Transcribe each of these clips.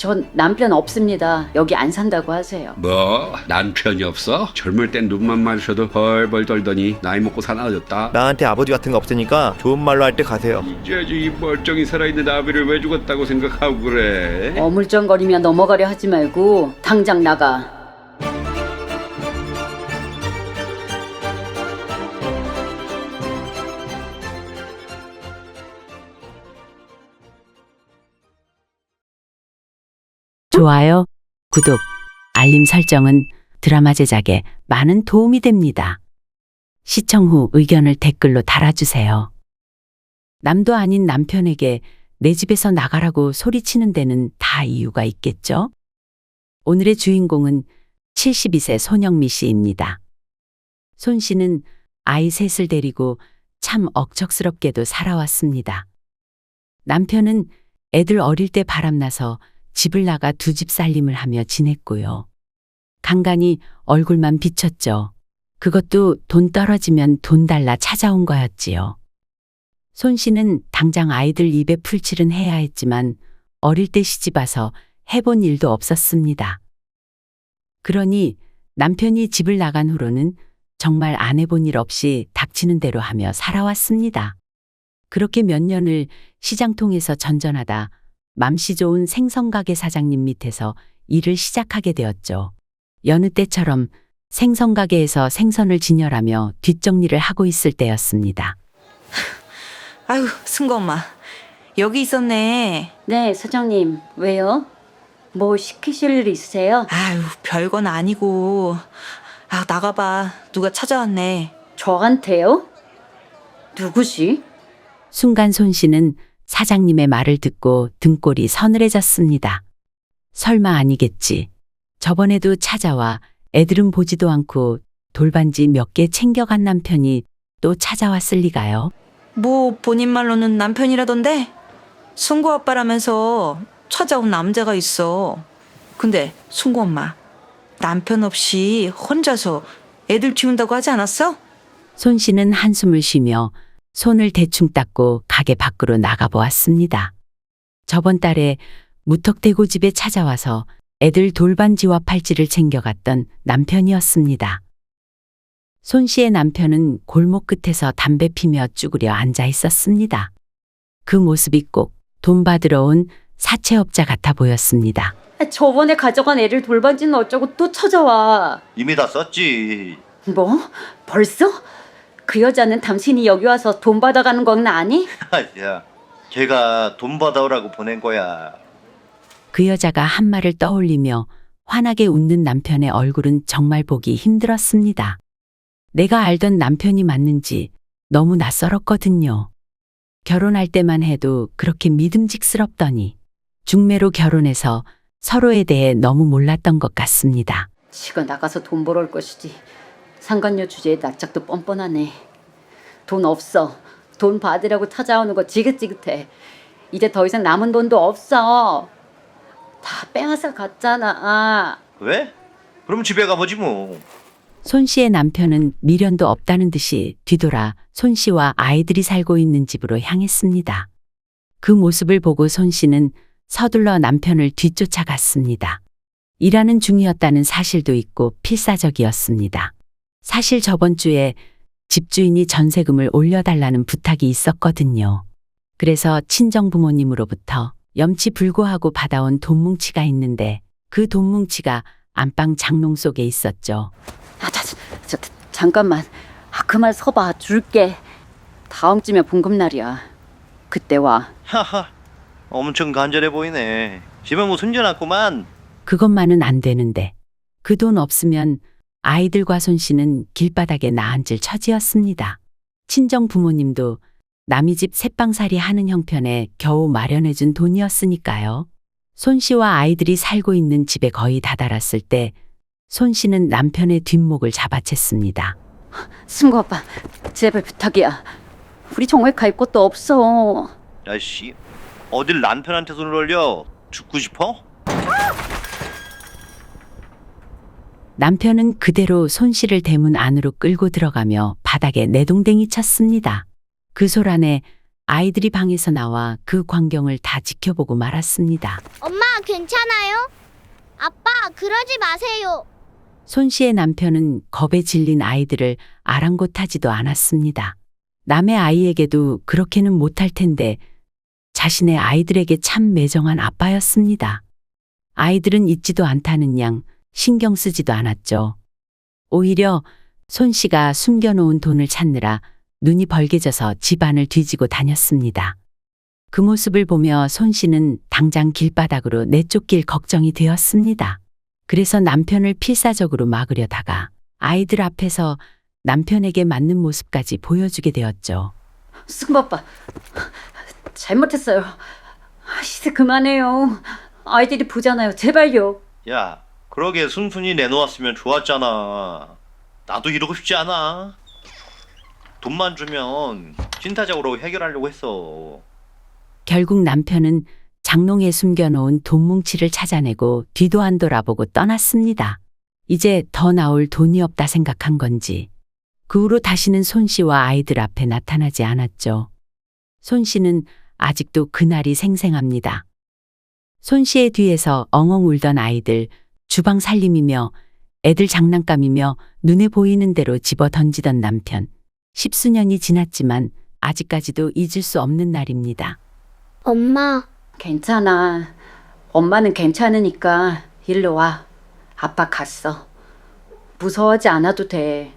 저 남편 없습니다. 여기 안 산다고 하세요. 뭐 남편이 없어? 젊을 땐 눈만 마주쳐도 벌벌 떨더니 나이 먹고 사나워졌다. 나한테 아버지 같은 거 없으니까 좋은 말로 할 때 가세요. 이제 이 멀쩡히 살아있는 아비를 왜 죽었다고 생각하고 그래? 어물쩡거리며 넘어가려 하지 말고 당장 나가. 좋아요, 구독, 알림 설정은 드라마 제작에 많은 도움이 됩니다. 시청 후 의견을 댓글로 달아주세요. 남도 아닌 남편에게 내 집에서 나가라고 소리치는 데는 다 이유가 있겠죠? 오늘의 주인공은 72세 손영미 씨입니다. 손 씨는 아이 셋을 데리고 참 억척스럽게도 살아왔습니다. 남편은 애들 어릴 때 바람나서 집을 나가 두 집 살림을 하며 지냈고요. 간간히 얼굴만 비쳤죠. 그것도 돈 떨어지면 돈 달라 찾아온 거였지요. 손 씨는 당장 아이들 입에 풀칠은 해야 했지만 어릴 때 시집와서 해본 일도 없었습니다. 그러니 남편이 집을 나간 후로는 정말 안 해본 일 없이 닥치는 대로 하며 살아왔습니다. 그렇게 몇 년을 시장통에서 전전하다 맘씨 좋은 생선가게 사장님 밑에서 일을 시작하게 되었죠. 여느 때처럼 생선가게에서 생선을 진열하며 뒷정리를 하고 있을 때였습니다. 아유, 승구 엄마. 여기 있었네. 네, 사장님. 왜요? 뭐 시키실 일 있으세요? 아유, 별건 아니고. 아, 나가봐. 누가 찾아왔네. 저한테요? 누구시? 순간 손 씨는 사장님의 말을 듣고 등골이 서늘해졌습니다. 설마 아니겠지. 저번에도 찾아와 애들은 보지도 않고 돌반지 몇 개 챙겨간 남편이 또 찾아왔을 리가요. 뭐 본인 말로는 남편이라던데? 승구 아빠라면서 찾아온 남자가 있어. 근데 승구 엄마, 남편 없이 혼자서 애들 키운다고 하지 않았어? 손 씨는 한숨을 쉬며 손을 대충 닦고 가게 밖으로 나가보았습니다. 저번 달에 무턱대고 집에 찾아와서 애들 돌반지와 팔찌를 챙겨갔던 남편이었습니다. 손 씨의 남편은 골목 끝에서 담배 피며 쭈그려 앉아 있었습니다. 그 모습이 꼭 돈 받으러 온 사채업자 같아 보였습니다. 저번에 가져간 애를 돌반지는 어쩌고 또 찾아와. 이미 다 썼지. 뭐? 벌써? 그 여자는 당신이 여기 와서 돈 받아가는 건 아니? 야, 걔가 돈 받아오라고 보낸 거야. 그 여자가 한 말을 떠올리며 환하게 웃는 남편의 얼굴은 정말 보기 힘들었습니다. 내가 알던 남편이 맞는지 너무 낯설었거든요. 결혼할 때만 해도 그렇게 믿음직스럽더니 중매로 결혼해서 서로에 대해 너무 몰랐던 것 같습니다. 지가 나가서 돈 벌어 올 것이지. 상간녀 주제에 낯짝도 뻔뻔하네. 돈 없어. 돈 받으려고 찾아오는 거 지긋지긋해. 이제 더 이상 남은 돈도 없어. 다 빼앗아 갔잖아. 왜? 그럼 집에 가보지 뭐. 손 씨의 남편은 미련도 없다는 듯이 뒤돌아 손 씨와 아이들이 살고 있는 집으로 향했습니다. 그 모습을 보고 손 씨는 서둘러 남편을 뒤쫓아갔습니다. 일하는 중이었다는 사실도 있고 필사적이었습니다. 사실 저번 주에 집주인이 전세금을 올려달라는 부탁이 있었거든요. 그래서 친정 부모님으로부터 염치불고하고 받아온 돈뭉치가 있는데 그 돈뭉치가 안방 장롱 속에 있었죠. 잠깐만. 그만 서봐. 줄게. 다음 주면 봉급날이야. 그때 와. 하하, 엄청 간절해 보이네. 집에 뭐 숨겨놨구만. 그것만은 안 되는데 그 돈 없으면 아이들과 손 씨는 길바닥에 나앉을 처지였습니다. 친정 부모님도 남의 집 새빵살이 하는 형편에 겨우 마련해준 돈이었으니까요. 손 씨와 아이들이 살고 있는 집에 거의 다다랐을 때 손 씨는 남편의 뒷목을 잡아챘습니다. 승구 아빠, 제발 부탁이야. 우리 정말 갈 곳도 없어. 야씨, 어딜 남편한테 손을 올려? 죽고 싶어? 남편은 그대로 손 씨를 대문 안으로 끌고 들어가며 바닥에 내동댕이 쳤습니다. 그 소란에 아이들이 방에서 나와 그 광경을 다 지켜보고 말았습니다. 엄마, 괜찮아요? 아빠, 그러지 마세요. 손 씨의 남편은 겁에 질린 아이들을 아랑곳하지도 않았습니다. 남의 아이에게도 그렇게는 못할 텐데 자신의 아이들에게 참 매정한 아빠였습니다. 아이들은 잊지도 않다는 양 신경 쓰지도 않았죠. 오히려 손 씨가 숨겨놓은 돈을 찾느라 눈이 벌게져서 집안을 뒤지고 다녔습니다. 그 모습을 보며 손 씨는 당장 길바닥으로 내쫓길 걱정이 되었습니다. 그래서 남편을 필사적으로 막으려다가 아이들 앞에서 남편에게 맞는 모습까지 보여주게 되었죠. 승부 아빠, 잘못했어요. 이제 그만해요. 아이들이 보잖아요. 제발요. 야, 그러게 순순히 내놓았으면 좋았잖아. 나도 이러고 싶지 않아. 돈만 주면 신타적으로 해결하려고 했어. 결국 남편은 장롱에 숨겨놓은 돈 뭉치를 찾아내고 뒤도 안 돌아보고 떠났습니다. 이제 더 나올 돈이 없다 생각한 건지 그 후로 다시는 손 씨와 아이들 앞에 나타나지 않았죠. 손 씨는 아직도 그날이 생생합니다. 손 씨의 뒤에서 엉엉 울던 아이들, 주방 살림이며 애들 장난감이며 눈에 보이는 대로 집어 던지던 남편. 10수년이 지났지만 아직까지도 잊을 수 없는 날입니다. 엄마, 괜찮아. 엄마는 괜찮으니까 일로 와. 아빠 갔어. 무서워하지 않아도 돼.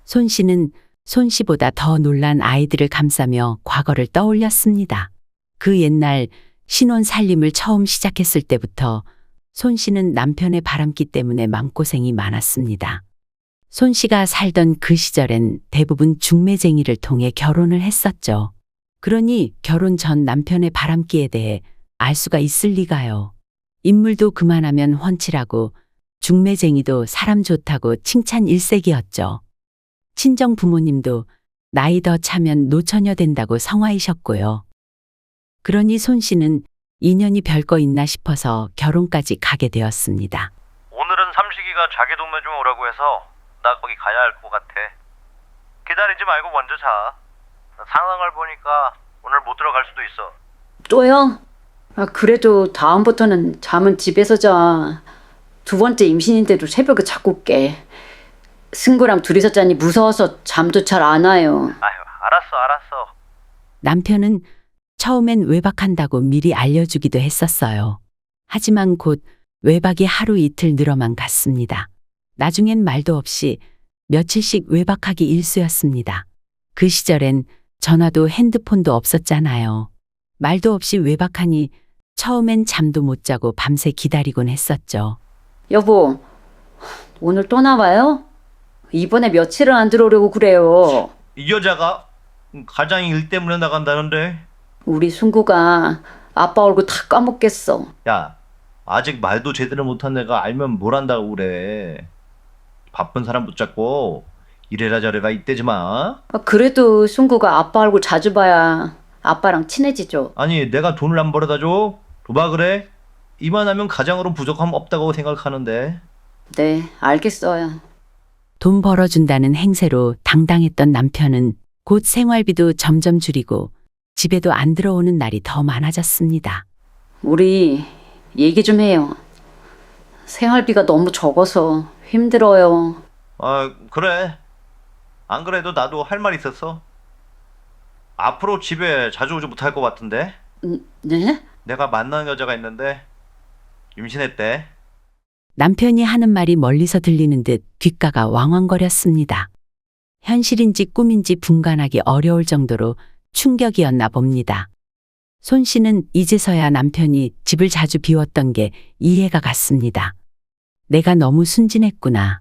손 씨는 손 씨보다 더 놀란 아이들을 감싸며 과거를 떠올렸습니다. 그 옛날 신혼 살림을 처음 시작했을 때부터 손 씨는 남편의 바람기 때문에 마음고생이 많았습니다. 손 씨가 살던 그 시절엔 대부분 중매쟁이를 통해 결혼을 했었죠. 그러니 결혼 전 남편의 바람기에 대해 알 수가 있을 리가요. 인물도 그만하면 훤칠하고 중매쟁이도 사람 좋다고 칭찬 일색이었죠. 친정 부모님도 나이 더 차면 노처녀 된다고 성화이셨고요. 그러니 손 씨는 인연이 별거 있나 싶어서 결혼까지 가게 되었습니다. 오늘은 삼식이가 자기 동네 좀 오라고 해서 나 거기 가야 할 것 같아. 기다리지 말고 먼저 자. 상황을 보니까 오늘 못 들어갈 수도 있어. 또요? 그래도 다음부터는 잠은 집에서 자. 두 번째 임신인데도 새벽에 자꾸 깨. 승구랑 둘이서 자니 무서워서 잠도 잘 안 와요. 아유, 알았어. 남편은 처음엔 외박한다고 미리 알려주기도 했었어요. 하지만 곧 외박이 하루 이틀 늘어만 갔습니다. 나중엔 말도 없이 며칠씩 외박하기 일쑤였습니다. 그 시절엔 전화도 핸드폰도 없었잖아요. 말도 없이 외박하니 처음엔 잠도 못 자고 밤새 기다리곤 했었죠. 여보, 오늘 또 나와요? 이번에 며칠을 안 들어오려고 그래요. 이 여자가 가장이 일 때문에 나간다는데. 우리 승구가 아빠 얼굴 다 까먹겠어. 야, 아직 말도 제대로 못한 애가 알면 뭘 한다고 그래. 바쁜 사람 붙잡고 이래라 저래라 이때지 마. 그래도 승구가 아빠 얼굴 자주 봐야 아빠랑 친해지죠. 아니, 내가 돈을 안 벌어다 줘? 도박을 해? 이만하면 가장으로 부족함 없다고 생각하는데. 네, 알겠어요. 돈 벌어준다는 행세로 당당했던 남편은 곧 생활비도 점점 줄이고 집에도 안 들어오는 날이 더 많아졌습니다. 우리 얘기 좀 해요. 생활비가 너무 적어서 힘들어요. 아, 그래. 안 그래도 나도 할 말 있었어. 앞으로 집에 자주 오지 못할 것 같은데. 네? 내가 만나는 여자가 있는데 임신했대. 남편이 하는 말이 멀리서 들리는 듯 귓가가 왕왕거렸습니다. 현실인지 꿈인지 분간하기 어려울 정도로 충격이었나 봅니다. 손 씨는 이제서야 남편이 집을 자주 비웠던 게 이해가 갔습니다. 내가 너무 순진했구나.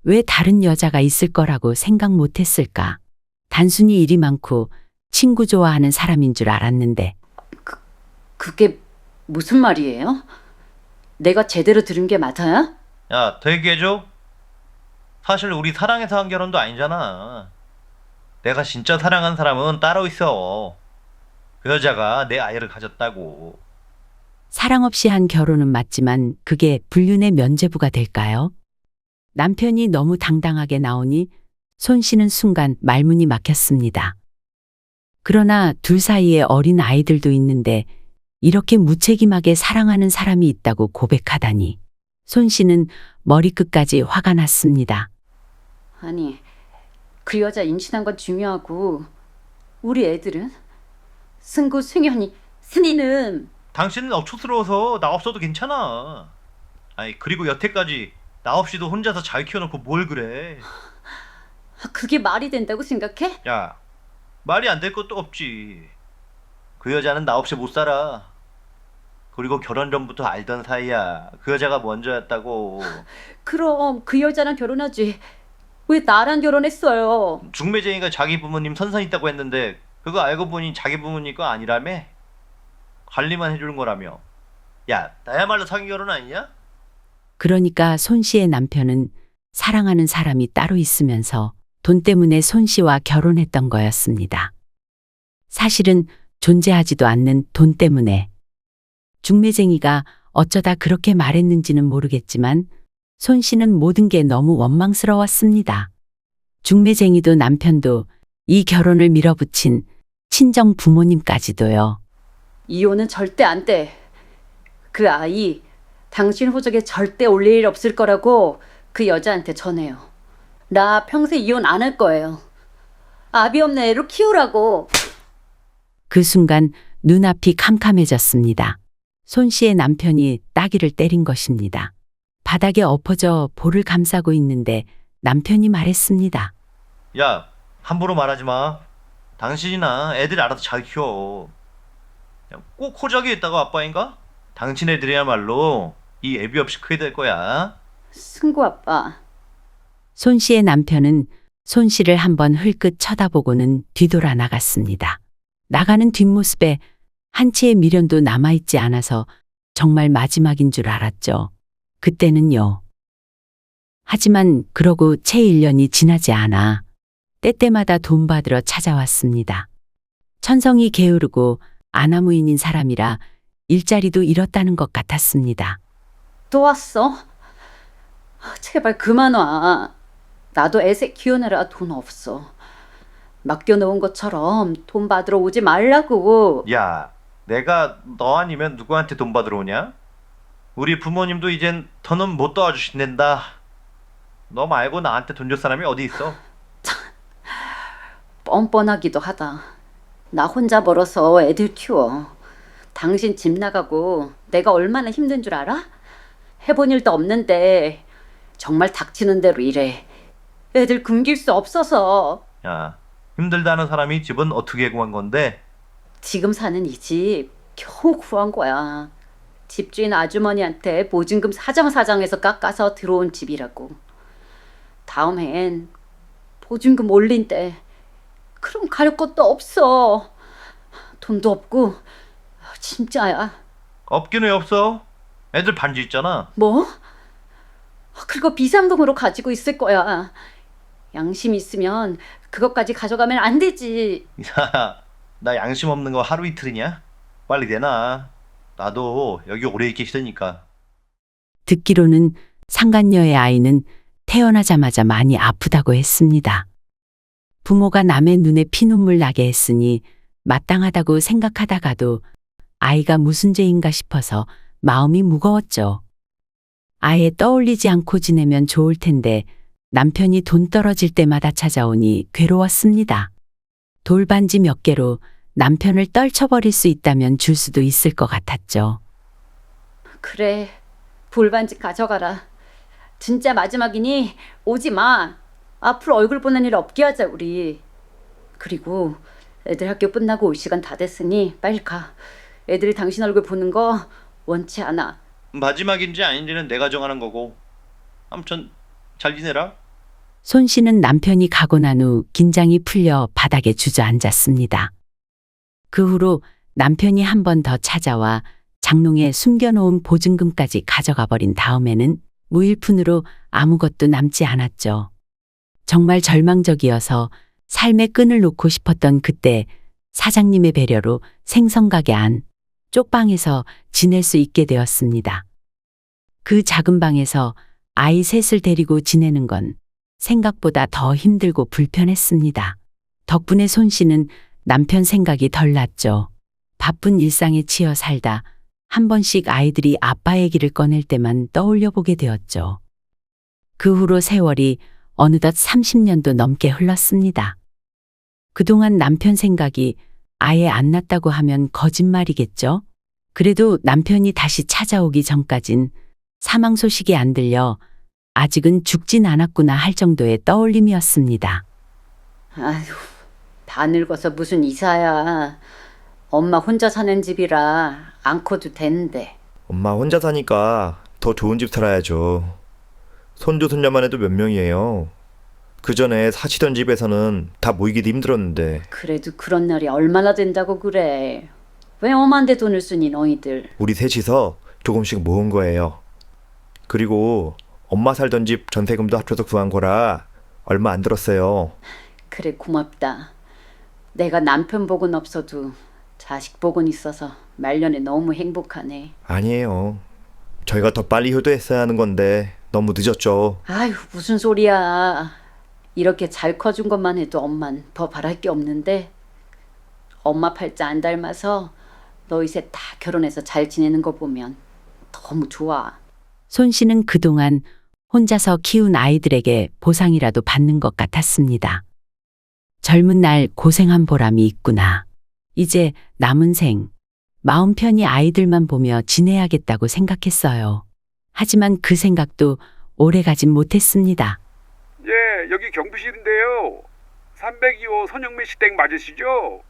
왜 다른 여자가 있을 거라고 생각 못했을까? 단순히 일이 많고 친구 좋아하는 사람인 줄 알았는데. 그게 무슨 말이에요? 내가 제대로 들은 게 맞아요? 야, 더 얘기해줘. 사실 우리 사랑해서 한 결혼도 아니잖아. 내가 진짜 사랑한 사람은 따로 있어. 그 여자가 내 아이를 가졌다고. 사랑 없이 한 결혼은 맞지만 그게 불륜의 면죄부가 될까요? 남편이 너무 당당하게 나오니 손 씨는 순간 말문이 막혔습니다. 그러나 둘 사이에 어린 아이들도 있는데 이렇게 무책임하게 사랑하는 사람이 있다고 고백하다니 손 씨는 머리끝까지 화가 났습니다. 아니, 그 여자 임신한 건 중요하고 우리 애들은? 승구, 승현이, 순이는 당신은 억척스러워서 나 없어도 괜찮아. 아니 그리고 여태까지 나 없이도 혼자서 잘 키워놓고 뭘 그래. 그게 말이 된다고 생각해? 야, 말이 안 될 것도 없지. 그 여자는 나 없이 못 살아. 그리고 결혼 전부터 알던 사이야. 그 여자가 먼저였다고. 그럼 그 여자랑 결혼하지. 왜 나랑 결혼했어요? 중매쟁이가 자기 부모님 선산 있다고 했는데 그거 알고 보니 자기 부모님 거 아니라며? 관리만 해주는 거라며. 야, 나야말로 사기 결혼 아니냐? 그러니까 손 씨의 남편은 사랑하는 사람이 따로 있으면서 돈 때문에 손 씨와 결혼했던 거였습니다. 사실은 존재하지도 않는 돈 때문에. 중매쟁이가 어쩌다 그렇게 말했는지는 모르겠지만 손 씨는 모든 게 너무 원망스러웠습니다. 중매쟁이도 남편도 이 결혼을 밀어붙인 친정 부모님까지도요. 이혼은 절대 안 돼. 그 아이 당신 호적에 절대 올릴 일 없을 거라고 그 여자한테 전해요. 나 평생 이혼 안 할 거예요. 아비 없는 애로 키우라고. 그 순간 눈앞이 캄캄해졌습니다. 손 씨의 남편이 따귀를 때린 것입니다. 바닥에 엎어져 볼을 감싸고 있는데 남편이 말했습니다. 야, 함부로 말하지 마. 당신이나 애들이 알아서 잘 키워. 야, 꼭 호적이 있다고 아빠인가? 당신 애들이야말로 이 애비 없이 크게 될 거야. 승구 아빠. 손 씨의 남편은 손 씨를 한번 흘끗 쳐다보고는 뒤돌아 나갔습니다. 나가는 뒷모습에 한치의 미련도 남아있지 않아서 정말 마지막인 줄 알았죠. 그때는요. 하지만 그러고 채 1년이 지나지 않아 때때마다 돈 받으러 찾아왔습니다. 천성이 게으르고 아나무인인 사람이라 일자리도 잃었다는 것 같았습니다. 또 왔어? 제발 그만 와. 나도 애새 키우느라 돈 없어. 맡겨놓은 것처럼 돈 받으러 오지 말라고. 야, 내가 너 아니면 누구한테 돈 받으러 오냐? 우리 부모님도 이젠 더는 못 도와주신댄다. 너 말고 나한테 돈 줄 사람이 어디 있어? 뻔뻔하기도 하다. 나 혼자 벌어서 애들 키워. 당신 집 나가고 내가 얼마나 힘든 줄 알아? 해본 일도 없는데 정말 닥치는 대로 일해. 애들 굶길 수 없어서. 야, 힘들다는 사람이 집은 어떻게 구한 건데? 지금 사는 이 집 겨우 구한 거야. 집주인 아주머니한테 보증금 사정사정해서 깎아서 들어온 집이라고. 다음 해엔 보증금 올린대. 그럼 갈 것도 없어. 돈도 없고 진짜야. 없긴 왜 없어? 애들 반지 있잖아. 뭐? 그거 비상금으로 가지고 있을 거야. 양심 있으면 그것까지 가져가면 안 되지. 야, 나 양심 없는 거 하루 이틀이냐? 빨리 내놔. 나도 여기 오래 있기 싫으니까. 듣기로는 상간녀의 아이는 태어나자마자 많이 아프다고 했습니다. 부모가 남의 눈에 피눈물 나게 했으니 마땅하다고 생각하다가도 아이가 무슨 죄인가 싶어서 마음이 무거웠죠. 아예 떠올리지 않고 지내면 좋을 텐데 남편이 돈 떨어질 때마다 찾아오니 괴로웠습니다. 돌반지 몇 개로 남편을 떨쳐버릴 수 있다면 줄 수도 있을 것 같았죠. 그래, 돌반지 가져가라. 진짜 마지막이니 오지 마. 앞으로 얼굴 보는 일 없게 하자 우리. 그리고 애들 학교 끝나고 올 시간 다 됐으니 빨리 가. 애들이 당신 얼굴 보는 거 원치 않아. 마지막인지 아닌지는 내가 정하는 거고. 아무튼 잘 지내라. 손 씨는 남편이 가고 난 후 긴장이 풀려 바닥에 주저앉았습니다. 그 후로 남편이 한 번 더 찾아와 장롱에 숨겨놓은 보증금까지 가져가 버린 다음에는 무일푼으로 아무것도 남지 않았죠. 정말 절망적이어서 삶의 끈을 놓고 싶었던 그때 사장님의 배려로 생선가게 안 쪽방에서 지낼 수 있게 되었습니다. 그 작은 방에서 아이 셋을 데리고 지내는 건 생각보다 더 힘들고 불편했습니다. 덕분에 손 씨는 남편 생각이 덜 났죠. 바쁜 일상에 치여 살다 한 번씩 아이들이 아빠 얘기를 꺼낼 때만 떠올려 보게 되었죠. 그 후로 세월이 어느덧 30년도 넘게 흘렀습니다. 그동안 남편 생각이 아예 안 났다고 하면 거짓말이겠죠? 그래도 남편이 다시 찾아오기 전까진 사망 소식이 안 들려 아직은 죽진 않았구나 할 정도의 떠올림이었습니다. 아휴, 다 늙어서 무슨 이사야. 엄마 혼자 사는 집이라 안 커도 되는데. 엄마 혼자 사니까 더 좋은 집 살아야죠. 손주 손녀만 해도 몇 명이에요. 그 전에 사시던 집에서는 다 모이기도 힘들었는데. 그래도 그런 날이 얼마나 된다고 그래. 왜 엄한테 돈을 쓰니 너희들. 우리 셋이서 조금씩 모은 거예요. 그리고 엄마 살던 집 전세금도 합쳐서 구한 거라 얼마 안 들었어요. 그래 고맙다. 내가 남편 복은 없어도 자식 복은 있어서 말년에 너무 행복하네. 아니에요. 저희가 더 빨리 효도했어야 하는 건데 너무 늦었죠. 아휴 무슨 소리야. 이렇게 잘 커준 것만 해도 엄만 더 바랄 게 없는데 엄마 팔자 안 닮아서 너희 셋 다 결혼해서 잘 지내는 거 보면 너무 좋아. 손 씨는 그동안 혼자서 키운 아이들에게 보상이라도 받는 것 같았습니다. 젊은 날 고생한 보람이 있구나. 이제 남은 생 마음 편히 아이들만 보며 지내야겠다고 생각했어요. 하지만 그 생각도 오래 가진 못했습니다. 예, 여기 경비실인데요. 302호 선영미 씨 댁 맞으시죠?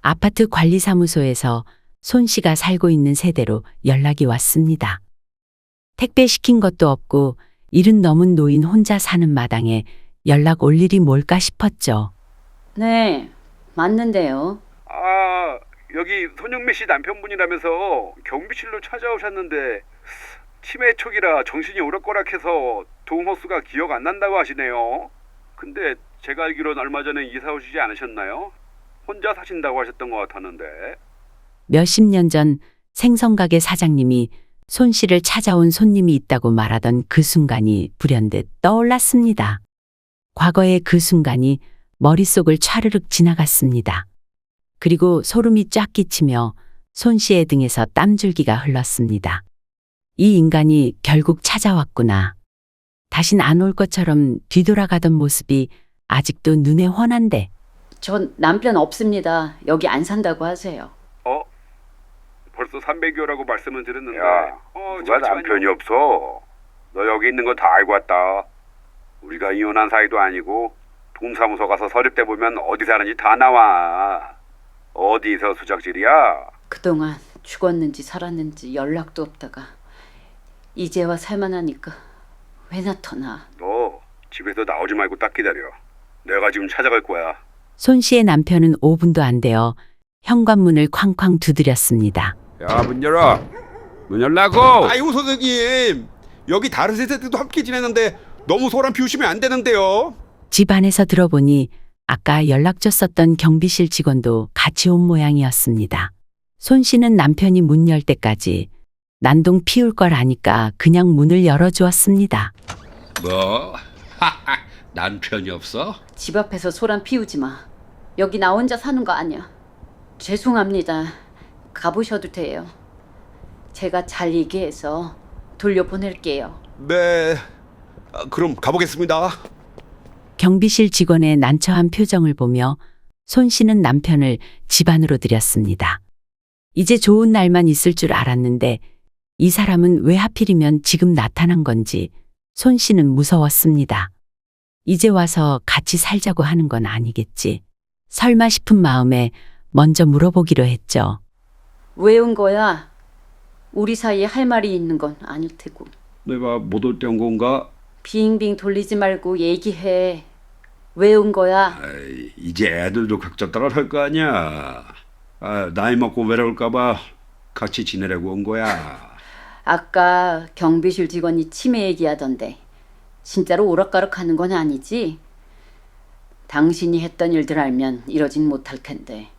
아파트 관리사무소에서 손 씨가 살고 있는 세대로 연락이 왔습니다. 택배 시킨 것도 없고 70 넘은 노인 혼자 사는 마당에 연락 올 일이 뭘까 싶었죠. 네 맞는데요. 아, 여기 손영미 씨 남편분이라면서 경비실로 찾아오셨는데 치매 초기라 정신이 오락가락해서 도움 호수가 기억 안 난다고 하시네요. 근데 제가 알기로는 얼마 전에 이사 오시지 않으셨나요? 혼자 사신다고 하셨던 것 같았는데. 몇십 년 전 생선가게 사장님이 손 씨를 찾아온 손님이 있다고 말하던 그 순간이 불현듯 떠올랐습니다. 과거의 그 순간이 머릿속을 차르륵 지나갔습니다. 그리고 소름이 쫙 끼치며 손 씨의 등에서 땀줄기가 흘렀습니다. 이 인간이 결국 찾아왔구나. 다신 안 올 것처럼 뒤돌아가던 모습이 아직도 눈에 훤한데. 전 남편 없습니다. 여기 안 산다고 하세요. 벌써 300여라고 말씀은 드렸는데. 야, 누가 남편이 없어? 너 여기 있는 거 다 알고 왔다. 우리가 이혼한 사이도 아니고 동사무소 가서 서류대 보면 어디 사는지 다 나와. 어디서 수작질이야? 그동안 죽었는지 살았는지 연락도 없다가 이제와 살만하니까 왜 나타나. 너 집에서 나오지 말고 딱 기다려. 내가 지금 찾아갈 거야. 손 씨의 남편은 5분도 안 되어 현관문을 쾅쾅 두드렸습니다. 야, 문 열어. 문 열라고. 아이고 선생님, 여기 다른 세대들도 함께 지내는데 너무 소란 피우시면 안 되는데요. 집 안에서 들어보니 아까 연락 줬었던 경비실 직원도 같이 온 모양이었습니다. 손 씨는 남편이 문 열 때까지 난동 피울 걸 아니까 그냥 문을 열어주었습니다. 뭐? 남편이 없어? 집 앞에서 소란 피우지 마. 여기 나 혼자 사는 거 아니야. 죄송합니다. 가보셔도 돼요. 제가 잘 얘기해서 돌려보낼게요. 네, 그럼 가보겠습니다. 경비실 직원의 난처한 표정을 보며 손 씨는 남편을 집 안으로 들였습니다. 이제 좋은 날만 있을 줄 알았는데 이 사람은 왜 하필이면 지금 나타난 건지 손 씨는 무서웠습니다. 이제 와서 같이 살자고 하는 건 아니겠지. 설마 싶은 마음에 먼저 물어보기로 했죠. 왜 온 거야? 우리 사이에 할 말이 있는 건 아닐 테고. 내가 못 올 때 온 건가? 빙빙 돌리지 말고 얘기해. 왜 온 거야? 이제 애들도 각자 따라 살 거 아니야. 나이 먹고 외로울까 봐 같이 지내려고 온 거야. 아까 경비실 직원이 치매 얘기하던데 진짜로 오락가락하는 건 아니지? 당신이 했던 일들 알면 이러진 못할 텐데.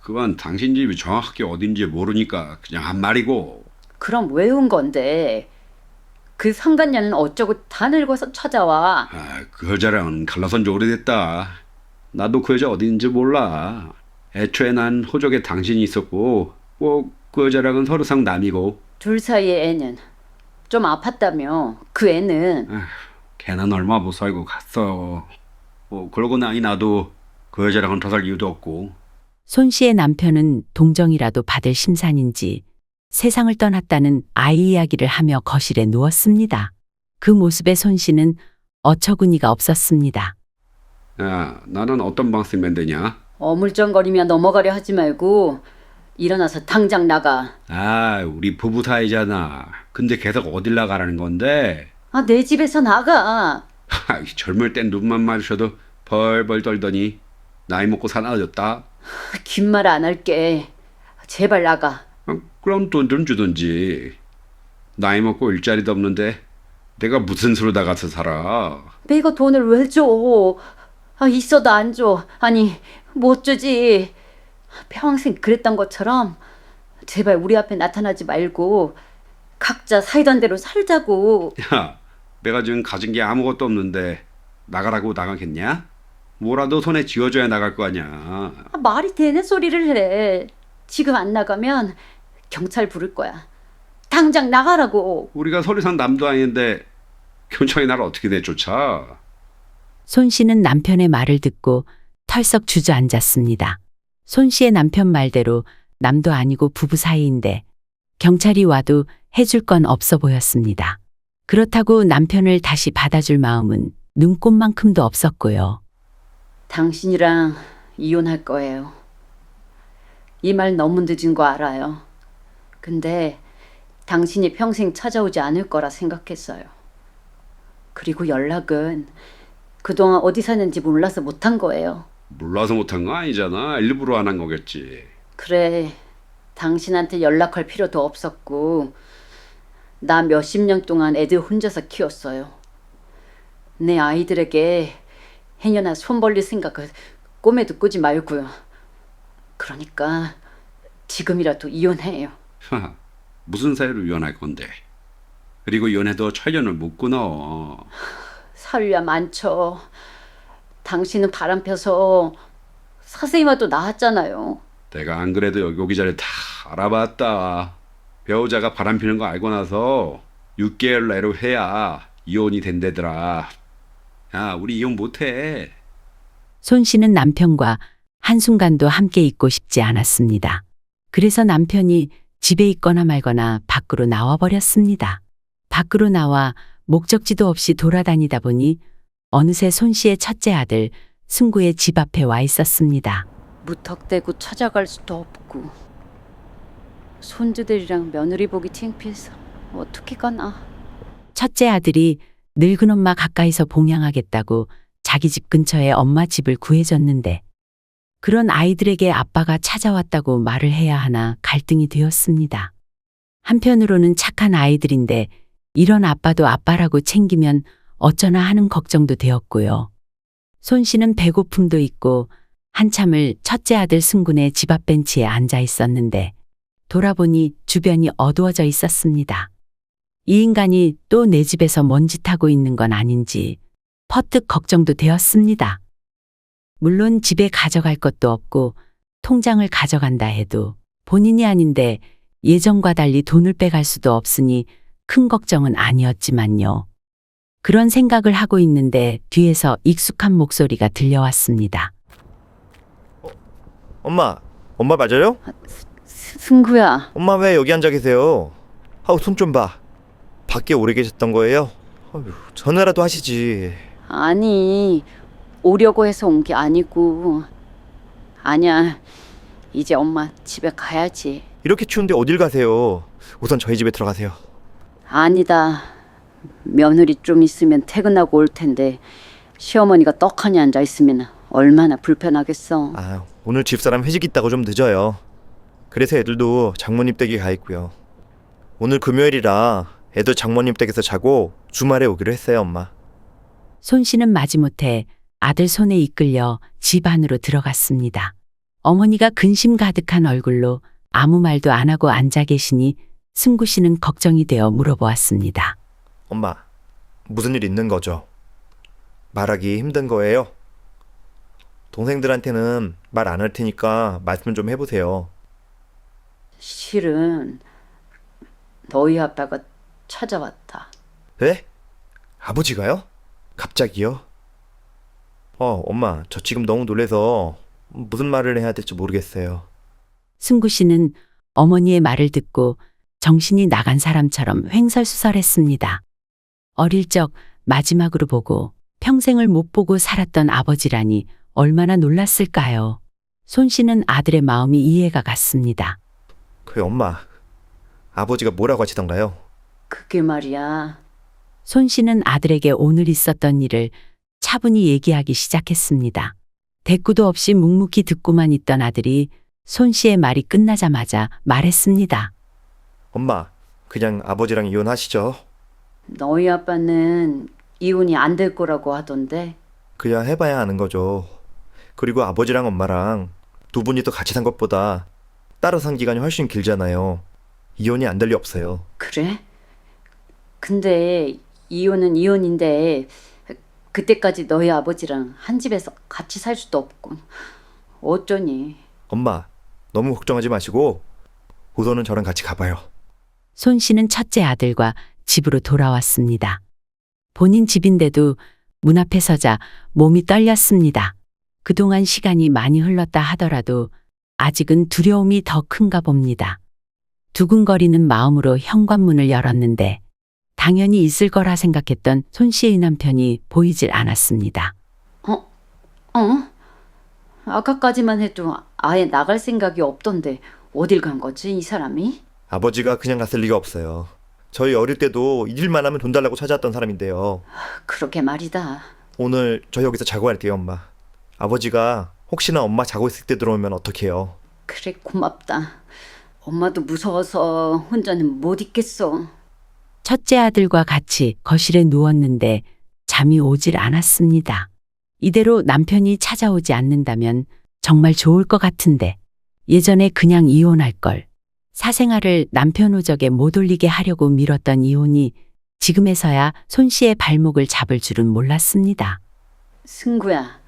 그건 당신 집이 정확하게 어딘지 모르니까 그냥 한 말이고. 그럼 왜 온 건데? 그 상간녀는 어쩌고 다 늙어서 찾아와. 그 여자랑은 갈라선 지 오래됐다. 나도 그 여자 어딘지 몰라. 애초에 난 호적에 당신이 있었고 뭐 그 여자랑은 서로상 남이고 둘 사이의 애는 좀 아팠다며. 그 애는 걔는 얼마 못 살고 갔어. 뭐 그러고 나이 나도 그 여자랑은 더 살 이유도 없고. 손 씨의 남편은 동정이라도 받을 심산인지 세상을 떠났다는 아이 이야기를 하며 거실에 누웠습니다. 그 모습에 손 씨는 어처구니가 없었습니다. 야, 나는 어떤 방 쓰면 되냐? 어물쩡거리며 넘어가려 하지 말고 일어나서 당장 나가. 아, 우리 부부 사이잖아. 근데 계속 어딜 나가라는 건데? 아, 내 집에서 나가. 젊을 땐 눈만 마주쳐도 벌벌 떨더니 나이 먹고 사나워졌다. 긴 말 안 할게. 제발 나가. 그럼 돈 좀 주던지. 나이 먹고 일자리도 없는데 내가 무슨 수로 나가서 살아? 내가 돈을 왜 줘? 아, 있어도 안 줘. 아니, 못 주지. 평생 그랬던 것처럼 제발 우리 앞에 나타나지 말고 각자 살던 대로 살자고. 야, 내가 지금 가진 게 아무것도 없는데 나가라고 나가겠냐? 뭐라도 손에 쥐어줘야 나갈 거 아니야. 아, 말이 되는 소리를 해. 지금 안 나가면 경찰 부를 거야. 당장 나가라고. 우리가 서류 산 남도 아닌데 경찰이 나를 어떻게 내쫓아? 손 씨는 남편의 말을 듣고 털썩 주저앉았습니다. 손 씨의 남편 말대로 남도 아니고 부부 사이인데 경찰이 와도 해줄 건 없어 보였습니다. 그렇다고 남편을 다시 받아줄 마음은 눈꼽만큼도 없었고요. 당신이랑 이혼할 거예요. 이 말 너무 늦은 거 알아요. 근데 당신이 평생 찾아오지 않을 거라 생각했어요. 그리고 연락은 그동안 어디 사는지 몰라서 못한 거예요. 몰라서 못한 거 아니잖아. 일부러 안 한 거겠지. 그래, 당신한테 연락할 필요도 없었고 나 몇십 년 동안 애들 혼자서 키웠어요. 내 아이들에게 행여나 손 벌릴 생각을 꿈에도 꾸지 말고요. 그러니까 지금이라도 이혼해요. 무슨 사유로 이혼할 건데? 그리고 이혼해도 철년을 못 끊어. 살려 많죠. 당신은 바람 펴서 사세이와도 나왔잖아요. 내가 안 그래도 여기 자리 다 알아봤다. 배우자가 바람 피는 거 알고 나서 6개월 내로 해야 이혼이 된대더라. 야, 우리 이혼 못해. 손 씨는 남편과 한순간도 함께 있고 싶지 않았습니다. 그래서 남편이 집에 있거나 말거나 밖으로 나와 버렸습니다. 밖으로 나와 목적지도 없이 돌아다니다 보니 어느새 손 씨의 첫째 아들 승구의 집 앞에 와 있었습니다. 무턱대고 찾아갈 수도 없고 손주들이랑 며느리 보기 창피해서 어떻게 가나. 첫째 아들이 늙은 엄마 가까이서 봉양하겠다고 자기 집 근처에 엄마 집을 구해줬는데 그런 아이들에게 아빠가 찾아왔다고 말을 해야 하나 갈등이 되었습니다. 한편으로는 착한 아이들인데 이런 아빠도 아빠라고 챙기면 어쩌나 하는 걱정도 되었고요. 손 씨는 배고픔도 있고 한참을 첫째 아들 승군의 집 앞 벤치에 앉아 있었는데 돌아보니 주변이 어두워져 있었습니다. 이 인간이 또 내 집에서 뭔 짓 하고 있는 건 아닌지 퍼뜩 걱정도 되었습니다. 물론 집에 가져갈 것도 없고 통장을 가져간다 해도 본인이 아닌데 예전과 달리 돈을 빼갈 수도 없으니 큰 걱정은 아니었지만요. 그런 생각을 하고 있는데 뒤에서 익숙한 목소리가 들려왔습니다. 엄마 맞아요? 승구야. 엄마 왜 여기 앉아 계세요? 아우 손 좀 봐. 밖에 오래 계셨던 거예요? 아유, 전화라도 하시지. 아니, 오려고 해서 온 게 아니고. 아니야, 이제 엄마 집에 가야지. 이렇게 추운데 어딜 가세요? 우선 저희 집에 들어가세요. 아니다. 며느리 좀 있으면 퇴근하고 올 텐데 시어머니가 떡하니 앉아 있으면 얼마나 불편하겠어. 아, 오늘 집사람 회식 있다고 좀 늦어요. 그래서 애들도 장모님 댁에 가 있고요. 오늘 금요일이라 애들 장모님 댁에서 자고 주말에 오기로 했어요, 엄마. 손 씨는 마지못해 아들 손에 이끌려 집 안으로 들어갔습니다. 어머니가 근심 가득한 얼굴로 아무 말도 안 하고 앉아 계시니 승구 씨는 걱정이 되어 물어보았습니다. 엄마, 무슨 일 있는 거죠? 말하기 힘든 거예요? 동생들한테는 말 안 할 테니까 말씀 좀 해보세요. 실은 너희 아빠가 찾아왔다. 네? 아버지가요? 갑자기요? 엄마, 저 지금 너무 놀래서 무슨 말을 해야 될지 모르겠어요. 승구 씨는 어머니의 말을 듣고 정신이 나간 사람처럼 횡설수설했습니다. 어릴 적 마지막으로 보고 평생을 못 보고 살았던 아버지라니 얼마나 놀랐을까요? 손 씨는 아들의 마음이 이해가 갔습니다. 엄마, 아버지가 뭐라고 하시던가요? 그게 말이야. 손 씨는 아들에게 오늘 있었던 일을 차분히 얘기하기 시작했습니다. 대꾸도 없이 묵묵히 듣고만 있던 아들이 손 씨의 말이 끝나자마자 말했습니다. 엄마, 그냥 아버지랑 이혼하시죠. 너희 아빠는 이혼이 안 될 거라고 하던데. 그야 해봐야 아는 거죠. 그리고 아버지랑 엄마랑 두 분이서 같이 산 것보다 따로 산 기간이 훨씬 길잖아요. 이혼이 안 될 리 없어요. 그래? 근데 이혼은 이혼인데 그때까지 너희 아버지랑 한 집에서 같이 살 수도 없고 어쩌니? 엄마, 너무 걱정하지 마시고 우선은 저랑 같이 가봐요. 손 씨는 첫째 아들과 집으로 돌아왔습니다. 본인 집인데도 문 앞에 서자 몸이 떨렸습니다. 그동안 시간이 많이 흘렀다 하더라도 아직은 두려움이 더 큰가 봅니다. 두근거리는 마음으로 현관문을 열었는데 당연히 있을 거라 생각했던 손 씨의 남편이 보이질 않았습니다. 아까까지만 해도 아예 나갈 생각이 없던데 어딜 간 거지 이 사람이? 아버지가 그냥 갔을 리가 없어요. 저희 어릴 때도 일만 하면 돈 달라고 찾아왔던 사람인데요. 그러게 말이다. 오늘 저 여기서 자고 갈게요, 엄마. 아버지가 혹시나 엄마 자고 있을 때 들어오면 어떡해요? 그래 고맙다. 엄마도 무서워서 혼자는 못 있겠어. 첫째 아들과 같이 거실에 누웠는데 잠이 오질 않았습니다. 이대로 남편이 찾아오지 않는다면 정말 좋을 것 같은데 예전에 그냥 이혼할 걸. 사생활을 남편 오적에 못 올리게 하려고 미뤘던 이혼이 지금에서야 손 씨의 발목을 잡을 줄은 몰랐습니다. 승구야,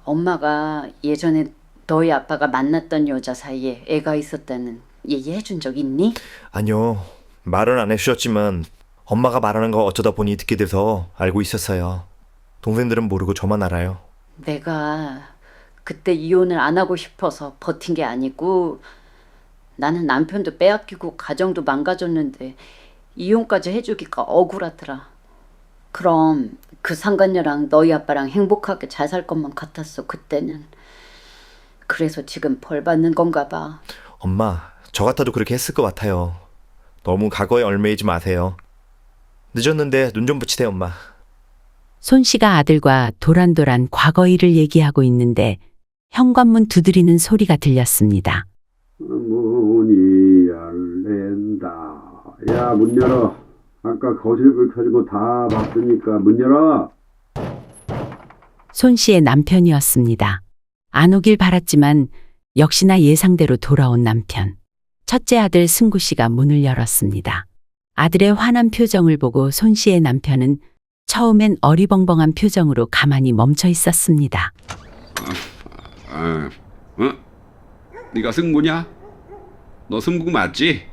엄마가 예전에 너희 아빠가 만났던 여자 사이에 애가 있었다는 얘기해 준 적 있니? 아니요. 말은 안 해주셨지만 엄마가 말하는 거 어쩌다 보니 듣게 돼서 알고 있었어요. 동생들은 모르고 저만 알아요. 내가 그때 이혼을 안 하고 싶어서 버틴 게 아니고 나는 남편도 빼앗기고 가정도 망가졌는데 이혼까지 해주기가 억울하더라. 그럼 그 상간녀랑 너희 아빠랑 행복하게 잘 살 것만 같았어 그때는. 그래서 지금 벌 받는 건가 봐. 엄마, 저 같아도 그렇게 했을 것 같아요. 너무 과거에 얽매이지 마세요. 늦었는데 눈 좀 붙이세요, 엄마. 손 씨가 아들과 도란도란 과거 일을 얘기하고 있는데 현관문 두드리는 소리가 들렸습니다. 문이 열린다. 야, 문 열어. 아까 거실불 켜진 거 다 봤으니까 문 열어. 손 씨의 남편이었습니다. 안 오길 바랐지만 역시나 예상대로 돌아온 남편. 첫째 아들 승구 씨가 문을 열었습니다. 아들의 환한 표정을 보고 손 씨의 남편은 처음엔 어리벙벙한 표정으로 가만히 멈춰 있었습니다. 네가 승구냐? 너 승구 맞지?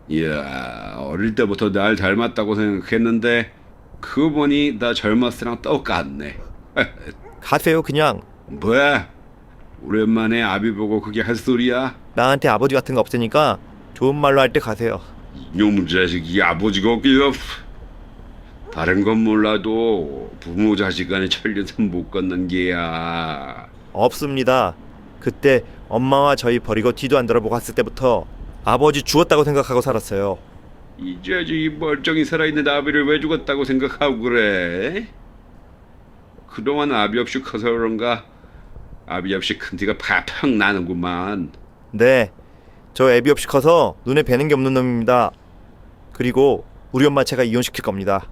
이야, 어릴 때부터 날 닮았다고 생각했는데 그거 보니 나 젊었을 때랑 똑같네. 가세요, 그냥. 뭐야? 오랜만에 아비 보고 그게 할 소리야? 나한테 아버지 같은 거 없으니까 좋은 말로 할 때 가세요. 이놈 자식이 아버지가 없길래. 다른 건 몰라도 부모 자식 간의 천리는 못 걷는 게야. 없습니다. 그때 엄마와 저희 버리고 뒤도 안 돌아보고 갔을 때부터 아버지 죽었다고 생각하고 살았어요. 이 자식이 멀쩡히 살아있는 아비를 왜 죽었다고 생각하고 그래? 그동안 아비 없이 커서 그런가 아비 없이 큰 티가 팍팍 나는구만. 네, 저 애비 없이 커서 눈에 뵈는 게 없는 놈입니다. 그리고 우리 엄마 제가 이혼시킬 겁니다.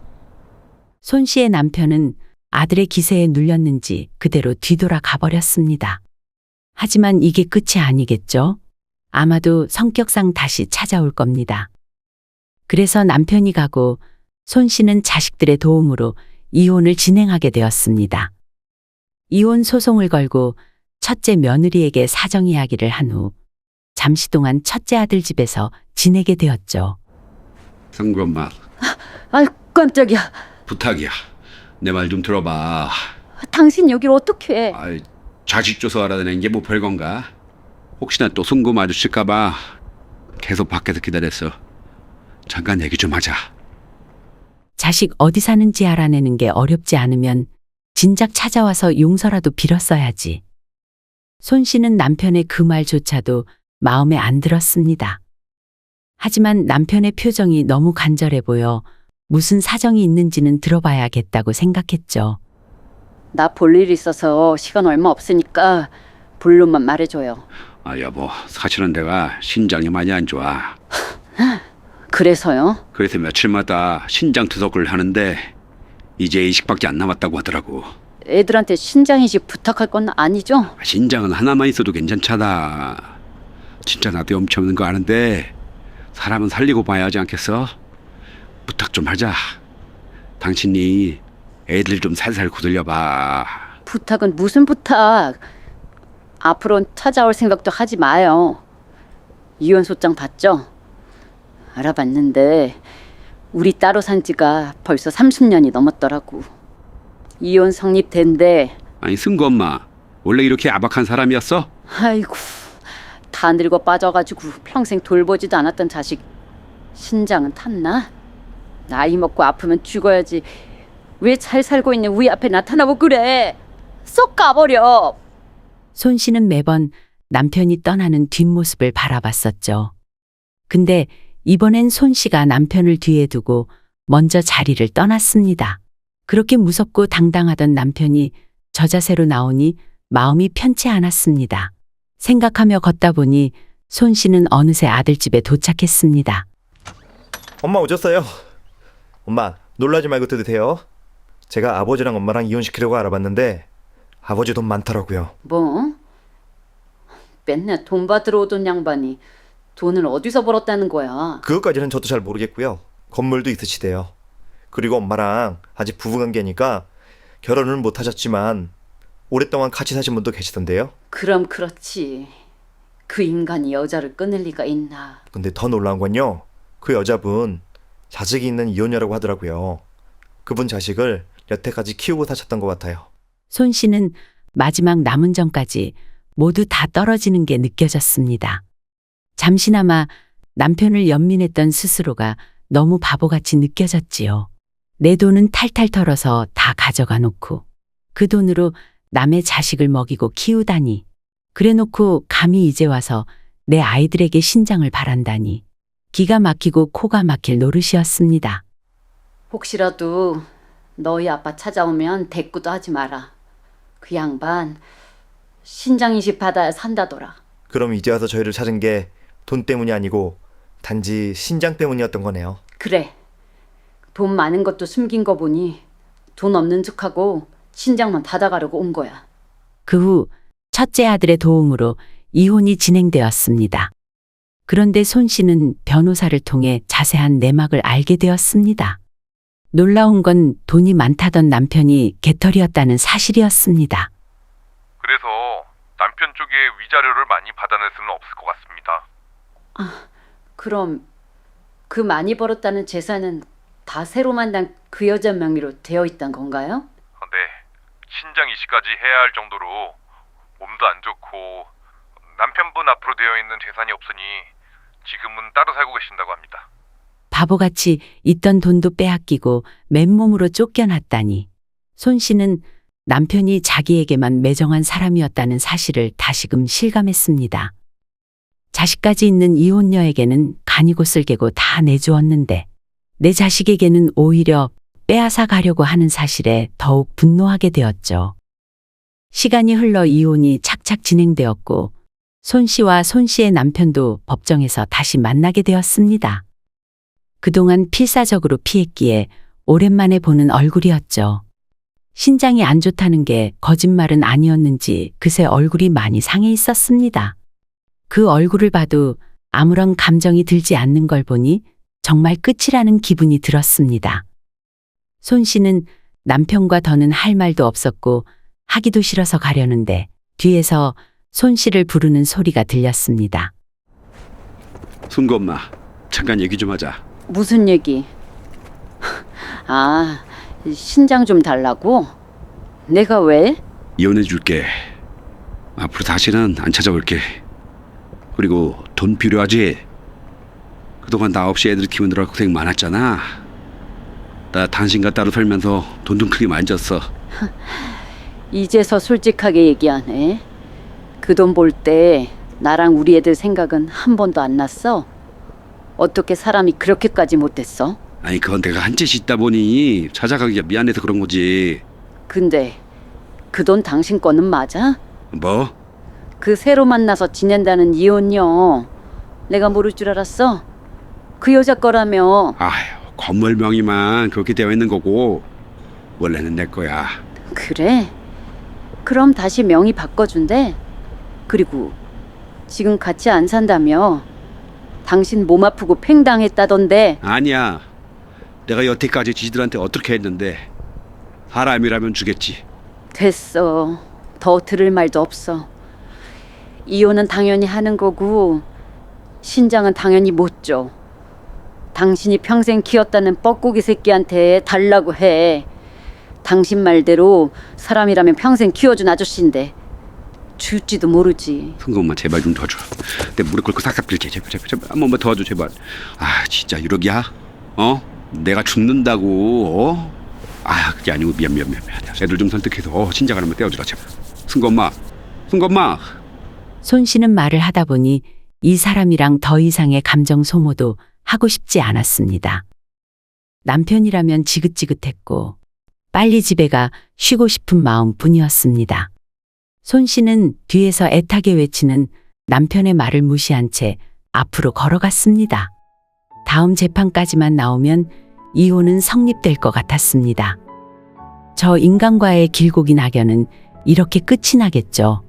손 씨의 남편은 아들의 기세에 눌렸는지 그대로 뒤돌아 가버렸습니다. 하지만 이게 끝이 아니겠죠? 아마도 성격상 다시 찾아올 겁니다. 그래서 남편이 가고 손 씨는 자식들의 도움으로 이혼을 진행하게 되었습니다. 이혼 소송을 걸고 첫째 며느리에게 사정 이야기를 한 후 잠시 동안 첫째 아들 집에서 지내게 되었죠. 승구 엄마, 아이 깜짝이야. 부탁이야. 내 말 좀 들어봐. 당신 여길 어떻게 해? 아이, 자식 줘서 알아내는 게 뭐 별건가? 혹시나 또 승구 마주칠까봐 계속 밖에서 기다렸어. 잠깐 얘기 좀 하자. 자식 어디 사는지 알아내는 게 어렵지 않으면 진작 찾아와서 용서라도 빌었어야지. 손 씨는 남편의 그 말조차도 마음에 안 들었습니다. 하지만 남편의 표정이 너무 간절해 보여 무슨 사정이 있는지는 들어봐야겠다고 생각했죠. 나 볼 일 있어서 시간 얼마 없으니까 본론만 말해줘요. 아, 여보, 사실은 내가 신장이 많이 안 좋아. 그래서요? 그래서 며칠마다 신장 투석을 하는데 이제 이식밖에 안 남았다고 하더라고. 애들한테 신장 이식 부탁할 건 아니죠? 신장은 하나만 있어도 괜찮잖아. 진짜 나도 염치 없는 거 아는데 사람은 살리고 봐야 하지 않겠어? 부탁 좀 하자. 당신이 애들 좀 살살 거들려봐. 부탁은 무슨 부탁? 앞으로는 찾아올 생각도 하지 마요. 이혼 소장 봤죠? 알아봤는데 우리 따로 산 지가 벌써 30년이 넘었더라고. 이혼 성립된데 아니, 승구 엄마, 원래 이렇게 야박한 사람이었어? 아이고 다 늙어 빠져가지고 평생 돌보지도 않았던 자식 신장은 탔나? 나이 먹고 아프면 죽어야지 왜 잘 살고 있는 우리 앞에 나타나고 그래? 쏙 가버려. 손 씨는 매번 남편이 떠나는 뒷모습을 바라봤었죠. 근데 이번엔 손 씨가 남편을 뒤에 두고 먼저 자리를 떠났습니다. 그렇게 무섭고 당당하던 남편이 저자세로 나오니 마음이 편치 않았습니다. 생각하며 걷다 보니 손 씨는 어느새 아들집에 도착했습니다. 엄마 오셨어요. 엄마 놀라지 말고 드세요. 제가 아버지랑 엄마랑 이혼시키려고 알아봤는데 아버지 돈 많더라고요. 뭐? 맨날 돈 받으러 오던 양반이 돈을 어디서 벌었다는 거야? 그것까지는 저도 잘 모르겠고요. 건물도 있으시대요. 그리고 엄마랑 아직 부부관계니까 결혼은 못 하셨지만 오랫동안 같이 사신 분도 계시던데요. 그럼 그렇지. 그 인간이 여자를 끊을 리가 있나? 근데 더 놀라운 건요. 그 여자분 자식이 있는 이혼녀라고 하더라고요. 그분 자식을 여태까지 키우고 사셨던 것 같아요. 손 씨는 마지막 남은 전까지 모두 다 떨어지는 게 느껴졌습니다. 잠시나마 남편을 연민했던 스스로가 너무 바보같이 느껴졌지요. 내 돈은 탈탈 털어서 다 가져가 놓고 그 돈으로 남의 자식을 먹이고 키우다니. 그래 놓고 감히 이제 와서 내 아이들에게 신장을 바란다니. 기가 막히고 코가 막힐 노릇이었습니다. 혹시라도 너희 아빠 찾아오면 대꾸도 하지 마라. 그 양반 신장 이식 받아야 산다더라. 그럼 이제 와서 저희를 찾은 게 돈 때문이 아니고 단지 신장 때문이었던 거네요. 그래. 돈 많은 것도 숨긴 거 보니 돈 없는 척하고 신장만 받아가려고 온 거야. 그 후 첫째 아들의 도움으로 이혼이 진행되었습니다. 그런데 손 씨는 변호사를 통해 자세한 내막을 알게 되었습니다. 놀라운 건 돈이 많다던 남편이 개털이었다는 사실이었습니다. 그래서 남편 쪽에 위자료를 많이 받아낼 수는 없을 것 같습니다. 그럼 그 많이 벌었다는 재산은 다 새로 만난 그 여자 명의로 되어 있단 건가요? 네, 신장 이식까지 해야 할 정도로 몸도 안 좋고 남편분 앞으로 되어 있는 재산이 없으니 지금은 따로 살고 계신다고 합니다. 바보같이 있던 돈도 빼앗기고 맨몸으로 쫓겨났다니. 손 씨는 남편이 자기에게만 매정한 사람이었다는 사실을 다시금 실감했습니다. 자식까지 있는 이혼녀에게는 간이고 쓸개고 다 내주었는데 내 자식에게는 오히려 빼앗아 가려고 하는 사실에 더욱 분노하게 되었죠. 시간이 흘러 이혼이 착착 진행되었고 손 씨와 손 씨의 남편도 법정에서 다시 만나게 되었습니다. 그동안 필사적으로 피했기에 오랜만에 보는 얼굴이었죠. 신장이 안 좋다는 게 거짓말은 아니었는지 그새 얼굴이 많이 상해 있었습니다. 그 얼굴을 봐도 아무런 감정이 들지 않는 걸 보니 정말 끝이라는 기분이 들었습니다. 손 씨는 남편과 더는 할 말도 없었고 하기도 싫어서 가려는데 뒤에서 손 씨를 부르는 소리가 들렸습니다. 순구 엄마, 잠깐 얘기 좀 하자. 무슨 얘기? 아, 신장 좀 달라고? 내가 왜? 이혼해 줄게. 앞으로 다시는 안 찾아올게. 그리고 돈 필요하지? 그동안 나 없이 애들 키우느라 고생 많았잖아. 나 당신과 따로 살면서 돈 좀 크게 많이 졌어. 이제서 솔직하게 얘기하네. 그 돈 볼 때 나랑 우리 애들 생각은 한 번도 안 났어? 어떻게 사람이 그렇게까지 못됐어? 아니 그건 내가 한 짓이 있다 보니 찾아가기가 미안해서 그런 거지. 근데 그 돈 당신 거는 맞아? 뭐? 그 새로 만나서 지낸다는 이혼녀 내가 모를 줄 알았어? 그 여자 거라며. 아휴, 건물 명의만 그렇게 되어 있는 거고 원래는 내 거야. 그래? 그럼 다시 명의 바꿔준대? 그리고 지금 같이 안 산다며? 당신 몸 아프고 팽당했다던데. 아니야. 내가 여태까지 지들한테 어떻게 했는데 사람이라면 주겠지. 됐어. 더 들을 말도 없어. 이혼은 당연히 하는 거고 신장은 당연히 못 줘. 당신이 평생 키웠다는 뻐꾸기 새끼한테 달라고 해. 당신 말대로 사람이라면 평생 키워준 아저씨인데 줄지도 모르지. 순구 엄마 제발 좀 도와줘. 내 무릎 꿇고 싹싹 빌게. 제발 한 번만 도와줘 제발. 아 진짜 이러기야? 어? 내가 죽는다고? 어? 아 그게 아니고 미안. 애들 좀 설득해서 신장 하나만 떼어주라 제발. 순구 엄마. 손 씨는 말을 하다 보니 이 사람이랑 더 이상의 감정 소모도 하고 싶지 않았습니다. 남편이라면 지긋지긋했고 빨리 집에 가 쉬고 싶은 마음뿐이었습니다. 손 씨는 뒤에서 애타게 외치는 남편의 말을 무시한 채 앞으로 걸어갔습니다. 다음 재판까지만 나오면 이혼은 성립될 것 같았습니다. 저 인간과의 길고 긴 악연은 이렇게 끝이 나겠죠.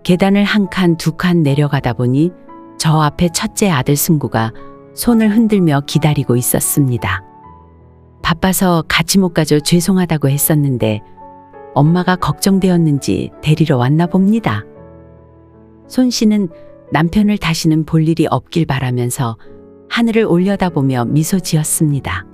계단을 한 칸, 두 칸 내려가다 보니 저 앞에 첫째 아들 승구가 손을 흔들며 기다리고 있었습니다. 바빠서 같이 못 가줘 죄송하다고 했었는데 엄마가 걱정되었는지 데리러 왔나 봅니다. 손 씨는 남편을 다시는 볼 일이 없길 바라면서 하늘을 올려다보며 미소 지었습니다.